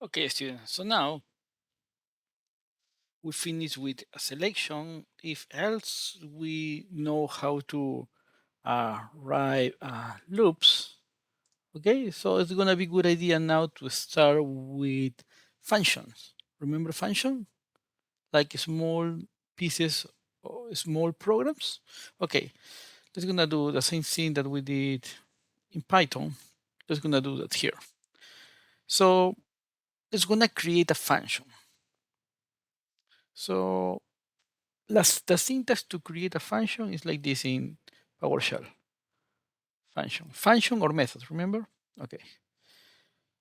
Okay, students, so now we finish with a selection. If else, we know how to write loops. Okay, so it's gonna be a good idea now to start with functions. Remember function? Like small pieces or small programs? Okay, let's gonna do the same thing that we did in Python. Let's gonna do that here. So it's gonna create a function. So the syntax to create a function is like this in PowerShell. Function or method, remember? Okay.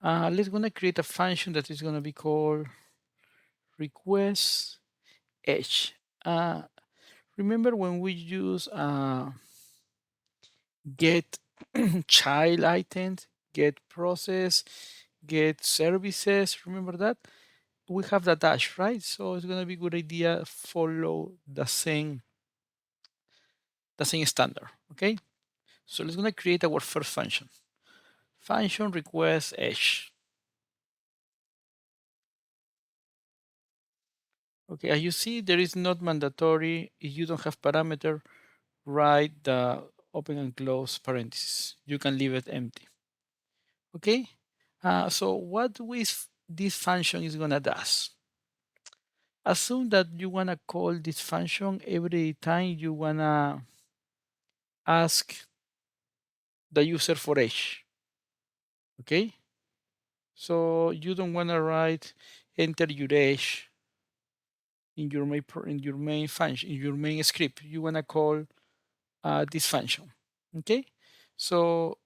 Let's gonna create a function that is gonna be called request edge. Uh, remember when we use get child items, get process, get services, remember that? We have the dash, right? So it's gonna be a good idea follow the same standard, okay? So let's gonna create our first function. Function request edge. Okay, as you see, there is not mandatory. If you don't have parameter, write the open and close parentheses. You can leave it empty. Okay, so what with this function is gonna does? Assume that you wanna call this function every time you wanna ask the user for edge. Okay, so you don't wanna write enter your edge in your main function in your main script. You wanna call this function. Okay, so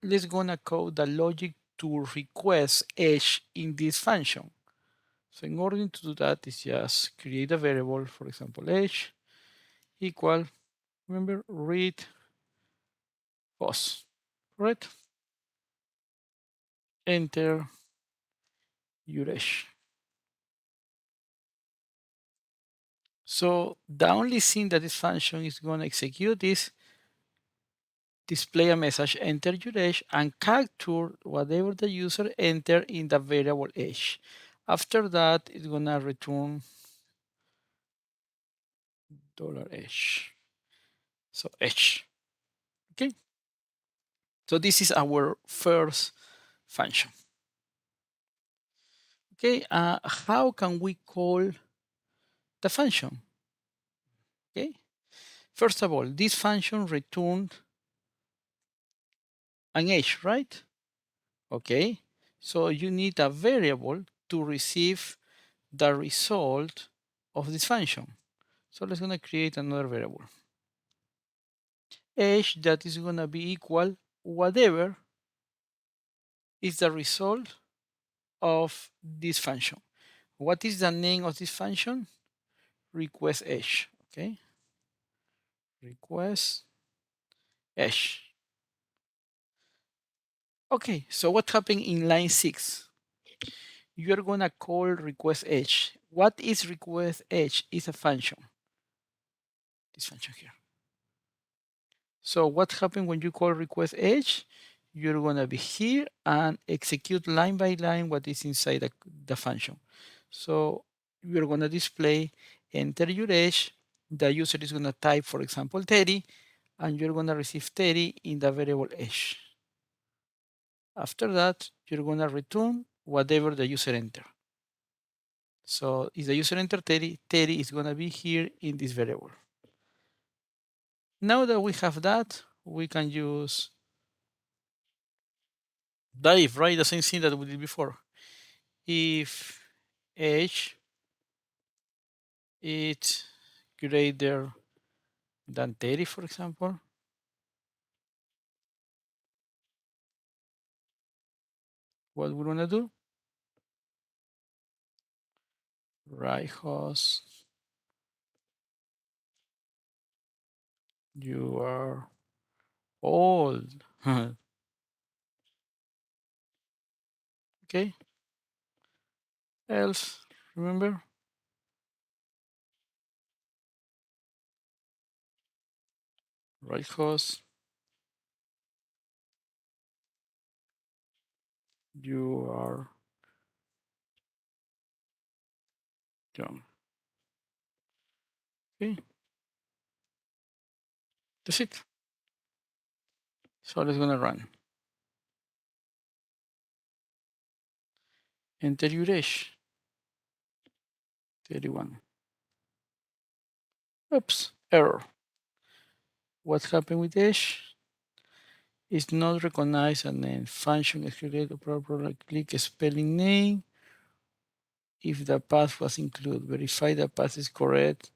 let's gonna code the logic to request edge in this function. So in order to do that is just create a variable, for example, edge equal, remember, read pos, right? Enter your edge. So the only thing that this function is going to execute is display a message, enter your edge, and capture whatever the user enter in the variable edge. After that, it's going to return $edge. So edge. Okay. So this is our first function. Okay. How can we call the function? Okay. First of all, this function returned an edge, right? Okay. So you need a variable to receive the result of this function. So let's gonna create another variable. Edge that is gonna be equal whatever is the result of this function. What is the name of this function? Request edge. Okay. Request edge. Okay, so what happened in line 6? You're gonna call request edge. What is request edge? It's a function. This function here. So what happened when you call request edge? You're gonna be here and execute line by line what is inside the function. So you're gonna display enter your edge. The user is gonna type, for example, 30, and you're gonna receive 30 in the variable edge. After that, you're gonna return whatever the user enter. So if the user enter 30, 30 is gonna be here in this variable. Now that we have that, we can use dive, right? The same thing that we did before. If age is greater than 30, for example, what we're gonna do? Right host, you are old. Okay. Else, remember? Right host, you are John. Okay, that's it. So let's gonna run. Enter your age. 31. Oops, error. What happened with age? It's not recognized and then function execute properly. Click spelling name. If the path was included, verify the path is correct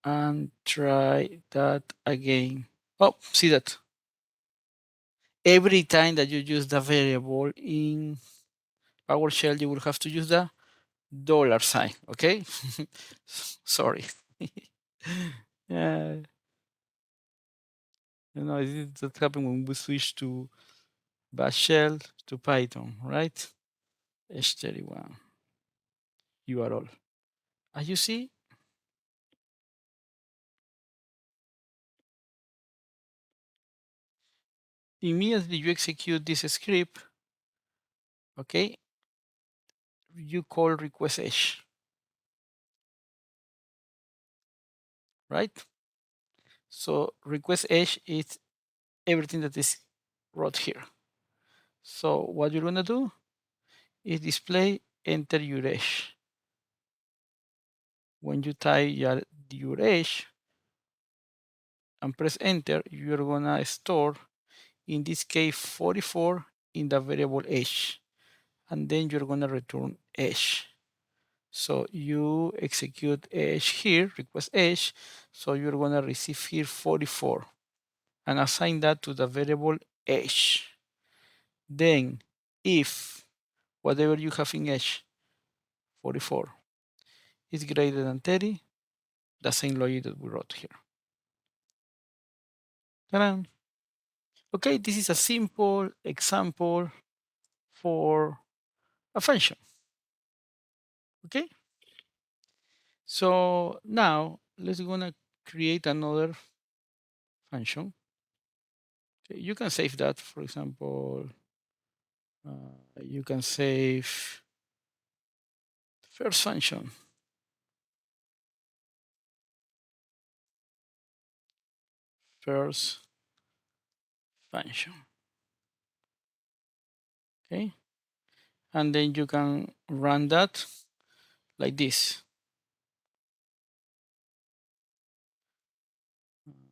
and try that again. Oh, see that? Every time that you use the variable in PowerShell, you will have to use the $sign, okay? Sorry. Yeah, you know, that happened when we switch to Bash shell to Python, right? H31 URL. As you see, immediately you execute this script, okay? You call request edge, right? So request edge is everything that is wrote here. So what you're gonna do is display enter your edge. When you type your edge and press enter, you're gonna store, in this case, 44 in the variable edge, and then you're gonna return edge. So you execute edge here, request edge, so you're gonna receive here 44 and assign that to the variable edge. Then if whatever you have in edge, 44, is greater than 30, the same logic that we wrote here. Ta-da! Okay, this is a simple example for a function. Okay, so now let's gonna create another function. Okay, you can save that, for example. You can save first function. First function. Okay, and then you can run that like this.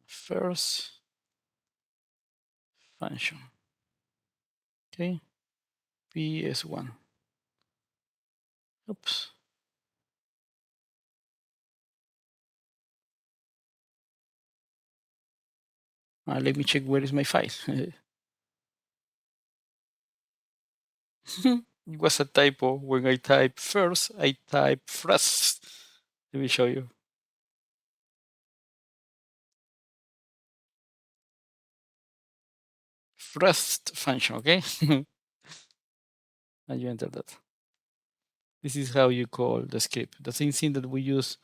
First function. Okay, PS1. Oops. Let me check where is my file. It was a typo. When I type first, I type first. Let me show you. First function, okay? And you enter that. This is how you call the script. The same thing that we use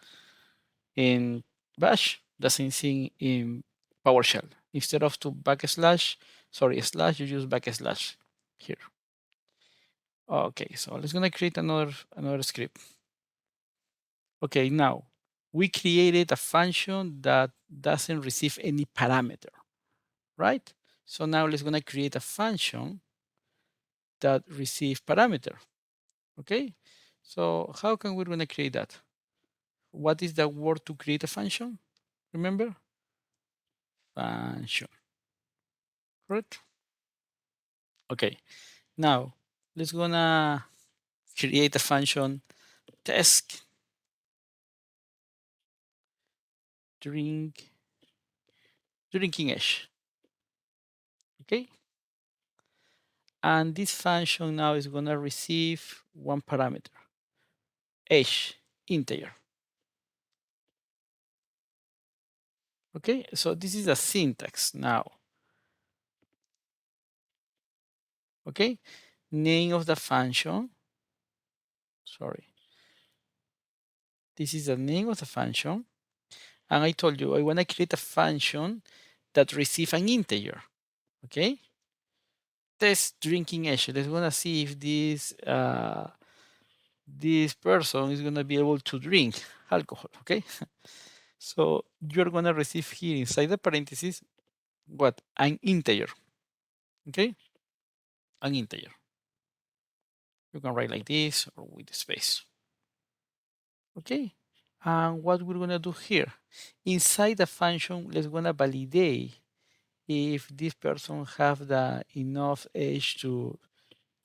in Bash, the same thing in PowerShell. Instead of slash, you use backslash here. Okay, so let's gonna create another script. Okay, now we created a function that doesn't receive any parameter, right? So now let's gonna create a function that receives parameter. Okay, so how can we gonna create that? What is the word to create a function? Remember? Function. Correct? Okay, now let's gonna create a function test drinking edge. Okay, and this function now is gonna receive one parameter, edge, integer. Okay, so this is a syntax now. Okay, name of the function. Sorry. This is the name of the function. And I told you I want to create a function that receives an integer. Okay. Test drinking edge. Let's want to see if this person is going to be able to drink alcohol, okay? So you're going to receive here inside the parentheses what? An integer, okay? An integer. You can write like this or with the space, okay? And what we're going to do here, inside the function, let's going to validate if this person have the enough age to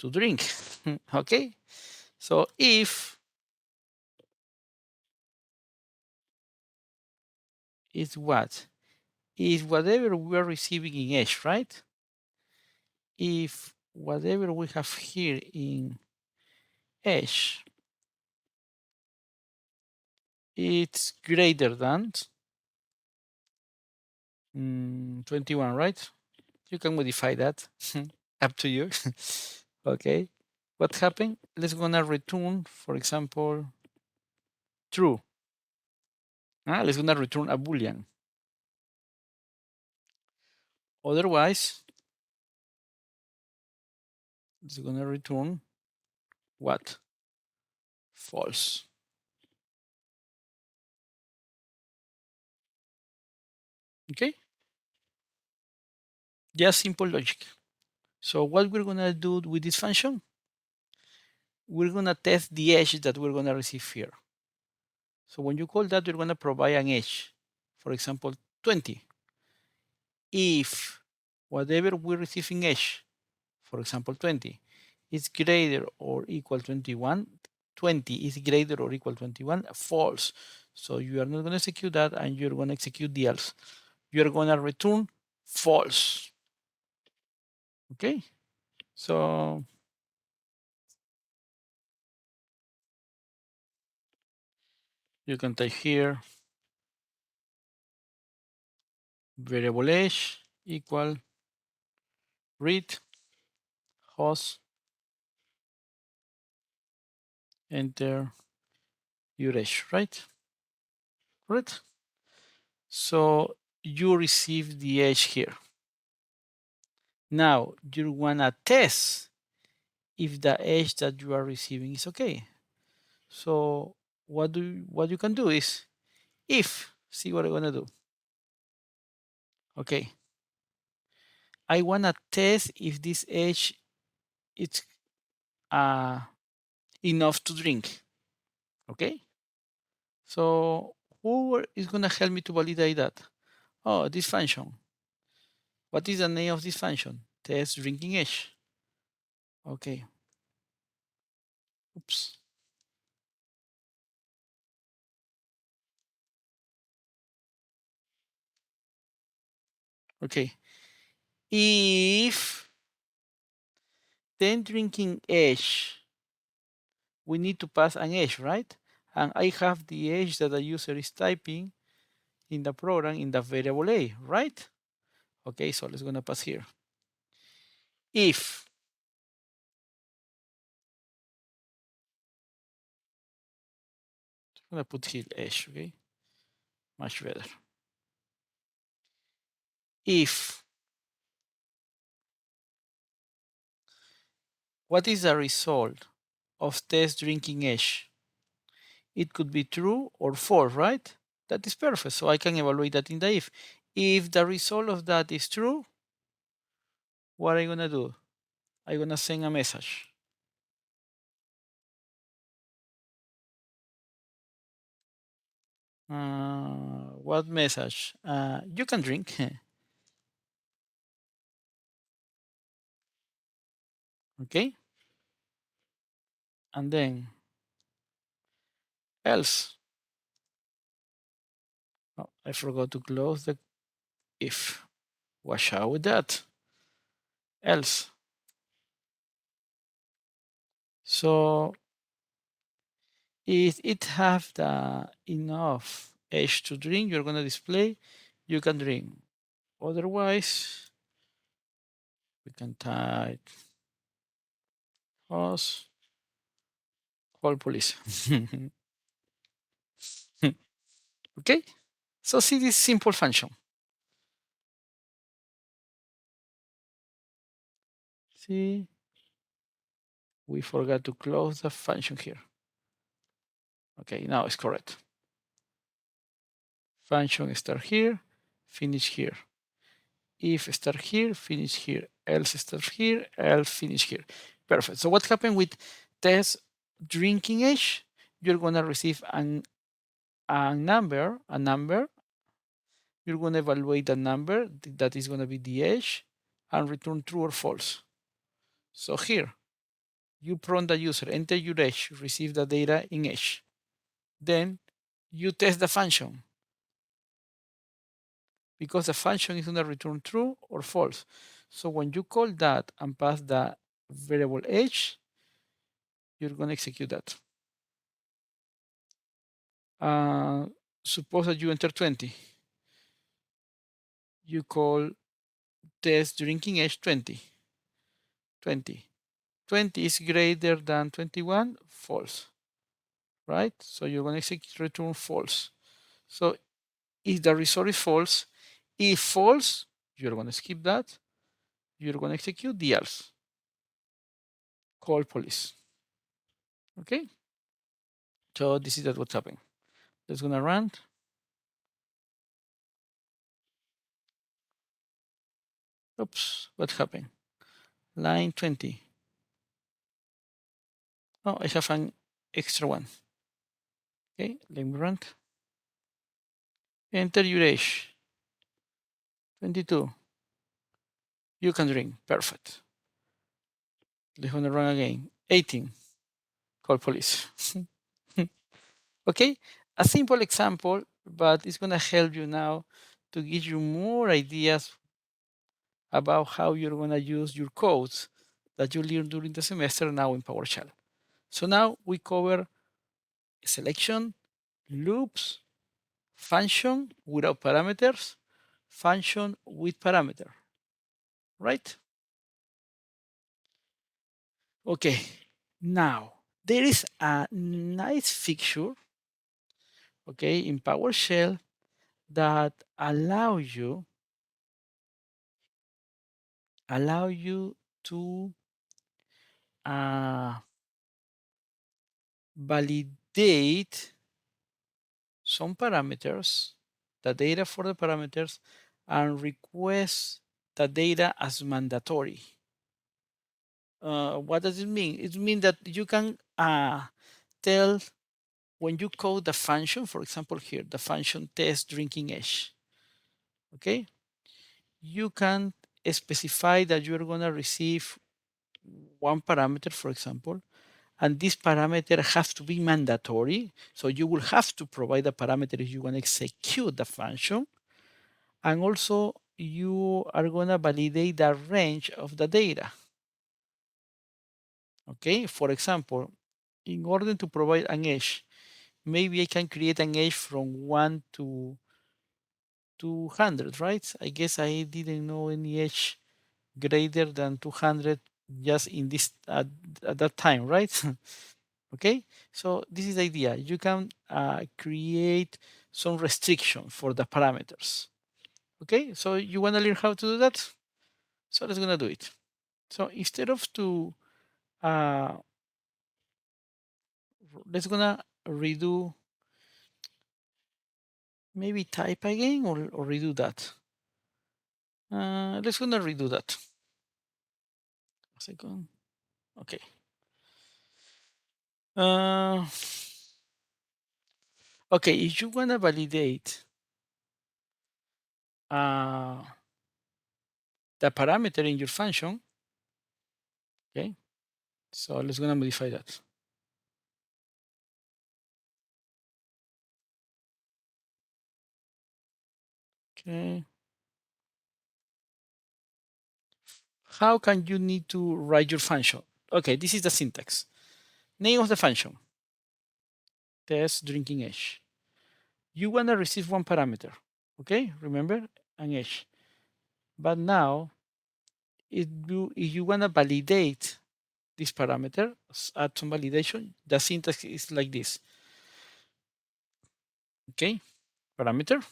drink, okay? So if is what? Is whatever we are receiving in age, right? If whatever we have here in age it's greater than 21, right? You can modify that. Up to you. Okay. What happened? Let's gonna return, for example, true. Let's gonna return a boolean. Otherwise, it's gonna return what? False. Okay. Just simple logic. So what we're gonna do with this function? We're gonna test the edge that we're gonna receive here. So when you call that, you're gonna provide an edge. For example, 20. If whatever we receive in edge, for example, 20, is greater or equal to 21, 20 is greater or equal to 21, false. So you are not going to execute that and you're going to execute the else. You're going to return false. Okay, so you can type here variable age equal read host, enter your age, right? Right. So you receive the age here. Now you want to test if the age that you are receiving is okay. So what you can do is if, see what I'm gonna do. Okay, I wanna test if this age is uh, enough to drink. Okay, so who is gonna help me to validate that? Oh, this function. What is the name of this function? Test drinking age. Okay. Oops. Okay. If then drinking age, we need to pass an age, right? And I have the age that the user is typing in the program in the variable a, right? Okay, so let's gonna pass here. If I'm gonna put here age, okay, much better. If what is the result of test drinking age? It could be true or false, right? That is perfect. So I can evaluate that in the if. If the result of that is true, what are you gonna do? I'm gonna send a message. What message? You can drink. Okay. And then else. Oh, I forgot to close the if. Watch out with that. Else. So if it have the enough age to drink, you're gonna display you can drink. Otherwise, we can type us call police. Okay, so see this simple function. See, we forgot to close the function here. Okay, now it's correct. Function start here, finish here. If start here, finish here. Else start here, else finish here. Perfect. So what happened with test drinking age? You're gonna receive a number. You're gonna evaluate the number that is gonna be the age and return true or false. So here, you prompt the user, enter your age, receive the data in age. Then you test the function because the function is going to return true or false. So when you call that and pass the variable age, you're going to execute that. Suppose that you enter 20. You call test drinking age 20. 20. 20 is greater than 21, false, right? So you're going to execute return false. So if the result is false, if false, you're going to skip that. You're going to execute the else. Call police. Okay? So this is what's happening. Let's gonna run. Oops, what happened? Line 20. Oh, I have an extra one. Okay, let me run. Enter your age. 22. You can drink. Perfect. Let's gonna run again. 18. Call police. Okay, a simple example, but it's gonna help you now to give you more ideas about how you're gonna use your codes that you learned during the semester now in PowerShell. So now we cover selection, loops, function without parameters, function with parameter, right? Okay, now there is a nice feature, okay, in PowerShell that allow you to uh, validate some parameters, the data for the parameters, and request the data as mandatory. What does it mean? It means that you can tell when you code the function, for example, here, the function test drinking age, okay? You can specify that you're gonna receive one parameter, for example, and this parameter has to be mandatory. So you will have to provide a parameter if you want to execute the function. And also you are gonna validate the range of the data. Okay, for example, in order to provide an age, maybe I can create an age from 1 to 200, right? I guess I didn't know any age greater than 200 just in this at that time, right? Okay, so this is the idea. You can create some restriction for the parameters. Okay, so you want to learn how to do that? So let's gonna do it. So instead of uh, let's gonna redo, maybe type again or redo that. Let's gonna redo that. A second. Okay. Uh, okay, if you wanna validate the parameter in your function, okay, so let's gonna modify that. Okay. How can you need to write your function? Okay, this is the syntax. Name of the function, test drinking age. You want to receive one parameter, okay? Remember, an age. But now, if you want to validate this parameter, add some validation, the syntax is like this, okay? Parameter,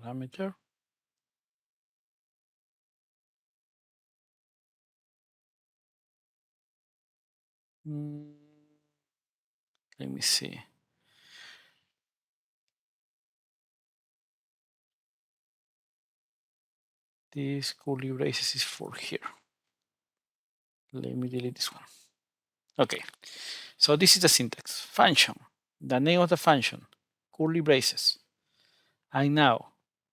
parameter. Let me see. This curly braces is for here. Let me delete this one. Okay, so this is the syntax. Function, the name of the function, curly braces. And now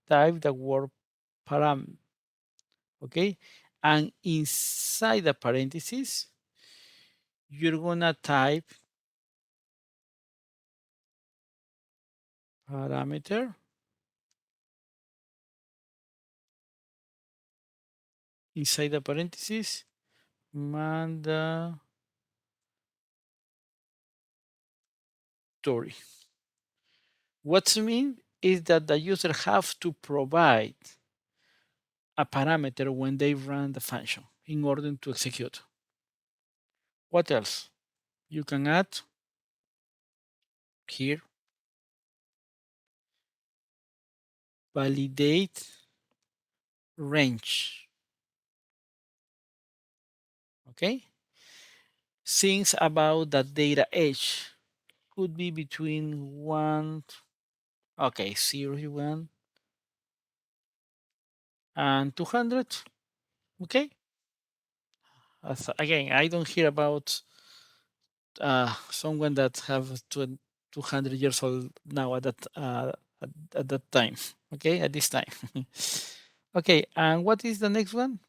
type the word param, okay? And inside the parentheses, you're gonna type parameter inside the parentheses, mandatory. What's mean is that the user have to provide a parameter when they run the function in order to execute. What else? You can add here, validate range. Okay? Things about the data age could be between 1, okay, 0, 1, and 200. Okay? Again, I don't hear about someone that have 200 years old now at that time. Okay, at this time. Okay, and what is the next one?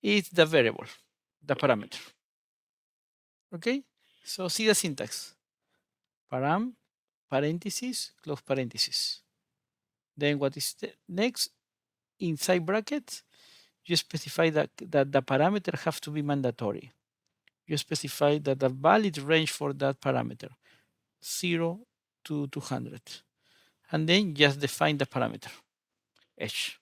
It's the variable, the parameter. Okay, so see the syntax. Param, parentheses, close parentheses. Then what is the next? Inside brackets, you specify that the parameter have to be mandatory. You specify that the valid range for that parameter, 0 to 200. And then just define the parameter, h.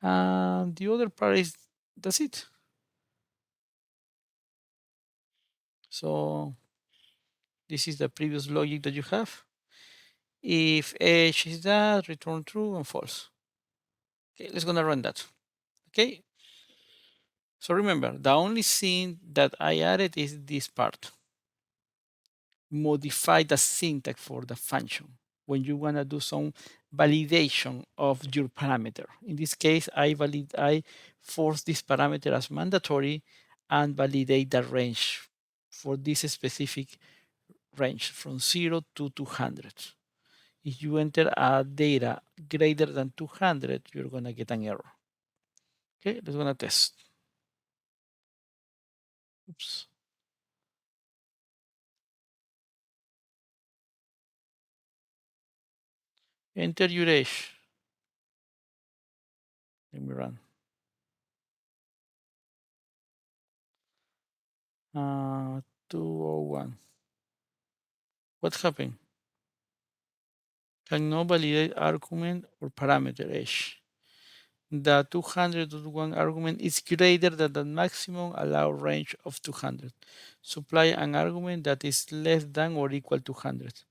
And the other part is, that's it. So this is the previous logic that you have. If h is that, return true and false. Okay, let's gonna run that. Okay. So remember, the only thing that I added is this part. Modify the syntax for the function when you want to do some validation of your parameter. In this case, I force this parameter as mandatory and validate the range for this specific range from 0 to 200. If you enter a data greater than 200, you're going to get an error. Okay, let's going to test. Oops. Enter your age. Let me run. 201. What happened? Cannot validate argument or parameter age. The 201 argument is greater than the maximum allowed range of 200. Supply an argument that is less than or equal to 100.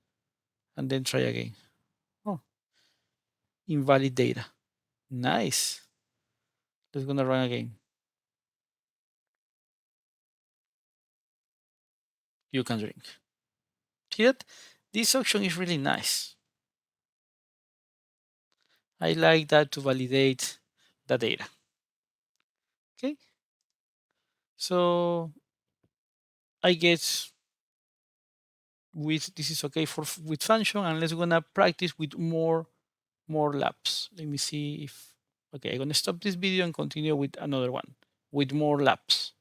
And then try again. Oh, invalid data. Nice. Let's gonna run again. You can drink. See that? This option is really nice. I like that to validate the data. Okay. So I guess with this is okay for with function, and let's gonna practice with more laps. Let me see if okay, I'm gonna stop this video and continue with another one with more laps.